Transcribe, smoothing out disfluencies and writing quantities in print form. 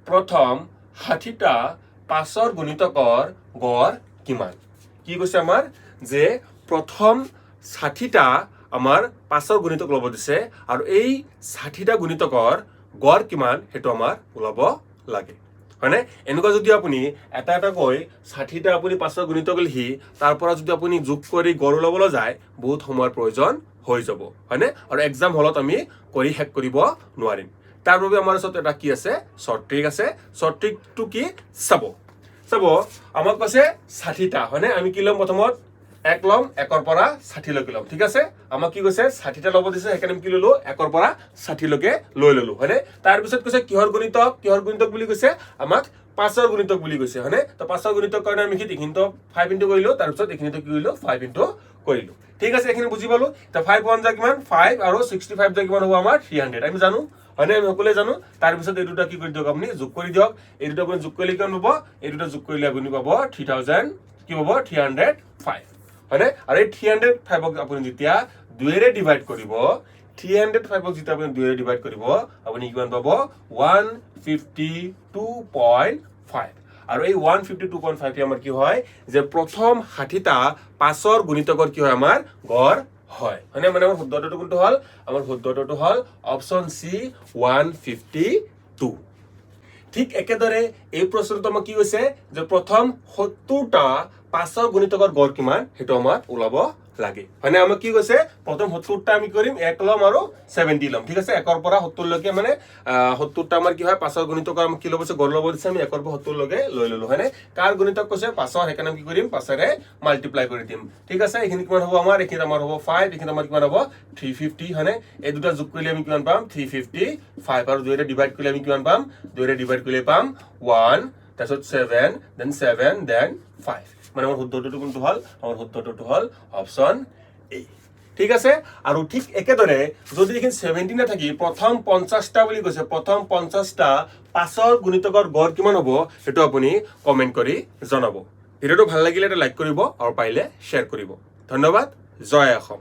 প্ৰথম 60টা 5ৰ গুণিতকৰ গড় কিমান কি কৈছে আমাৰ যে প্ৰথম 60টা আমাৰ 5ৰ গুণিতক ল'ব দিছে আৰু এই 60টা গুণিতকৰ গড় কিমান হেতু আমাৰ ওলাব লাগে হয়নে এনেকুৱা যদি আপুনি এটা এটা কৈ 60টা আপুনি 5ৰ গুণিতক লিখি তাৰ পৰা যদি আপুনি যোগ কৰি গড় ওলাবলৈ যায় বহুত সময়ৰ প্ৰয়োজন হৈ যাব হয়নে আৰু এক্সাম হলত আমি কৰি শেষ কৰিব নোৱাৰিম তাৰ বাবে আমাৰ ওচৰত এটা কি আছে শৰ্ট ট্ৰিক আছে শৰ্ট ট্ৰিকটো কি চাব আমাক কৈছে 60টা হয়নে আমি কি ল'ম প্ৰথমত 1 ল'ম 1ৰ পৰা 60 লৈকে ল'ম ঠিক আছে আমাক কি কৈছে 60টা ল'ব দিছে সেইকাৰণে আমি কি ল'লো 1ৰ পৰা 60 লৈকে লৈ ল'লো হয়নে তাৰ পিছত কৈছে কিহৰ গুণিতক বুলি কৈছে আমাক 5ৰ গুণিতক বুলি কৈছে হয়নে তো 5ৰ গুণিতক কাৰণে আমি এইখিনিতো 5 ইনটু কৰিলো তাৰ পিছত এইখিনিতো কি কৰিলো 5 ইনটু কৰিলো ঠিক আছে এইখিনি বুজি পালো তো 5 1 যা কিমান 5 আৰু 65 যা কিমান হ'ব আমাৰ 300 আমি জানো হয়নে আমি সকলোৱে জানো তাৰ পিছত এই দুটা কি কৰি দিয়ক আপুনি যোগ কৰি দিয়ক এই দুটা আপুনি যোগ কৰিলে কিমান হ'ব এই দুটা যোগ কৰিলে আপুনি পাব 3000 কি পাব 305 হয়নে আৰু এই 305ক আপুনি যেতিয়া 2 ৰে ডিভাইড কৰিব 305ক যেতিয়া আপুনি 2 ৰে ডিভাইড কৰিব আপুনি কিমান পাব 152.5 আৰু এই 152.5 টি আমাৰ কি হয় যে প্ৰথম 60টা 5ৰ গুণিতকৰ কি হয় আমাৰ গড় হয় মানে আমাৰ শুদ্ধটো কোনটো হল আমাৰ শুদ্ধটো হল অপচন সি 152 ঠিক একেদৰে এই প্ৰশ্নটো আমাক কি কৈছে যে প্ৰথম 70টা 5ৰ গুণিতকৰ গড় কিমান হেতু আমাৰ ওলাব লাগে মানে আমাক কি কৈছে প্ৰথম 70টা আমি কৰিম 1 লম আৰু 70 লম ঠিক আছে 1ৰ পৰা 70 লৈকে মানে 70টা আমাৰ কি হয় 5ৰ গুণিতকৰ আমি কি ল'ব আছে গড় ল'ব দিছে আমি 1ৰ পৰা 70 লৈকে লৈ ললো হয়নে কাৰ গুণিতক কৈছে 5ৰ সেইকাৰণে আমি কি কৰিম 5ৰে মাল্টিপ্লাই কৰি দিম ঠিক আছে এইখিনি কিমান হ'ব আমাৰ এইখিনি আমাৰ হ'ব 5 এইখিনি আমাৰ কিমান হ'ব 350 হয়নে এই দুটা যোগ কৰিলে আমি কিমান পাম 355 আৰু 2 ৰে ডিভাইড কৰিলে আমি কিমান পাম 2 ৰে ডিভাইড কৰিলে পাম 1 তাৰপিছত 7 then 5 মানে আমাৰ শুদ্ধটো কোনটো হল আমাৰ শুদ্ধটো হল অপচন এ ঠিক আছে আৰু ঠিক একেদৰে যদি এখানে 70 না থাকি প্ৰথম 50টা বুলি কৈছে প্ৰথম 50টা 5ৰ গুণিতকৰ গড় কিমান হ'ব হেতু আপুনি কমেন্ট কৰি জনাব ভিডিওটো ভাল লাগিলে এটা লাইক কৰিব আৰু পাৰিলে শেয়াৰ কৰিব ধন্যবাদ জয় অসম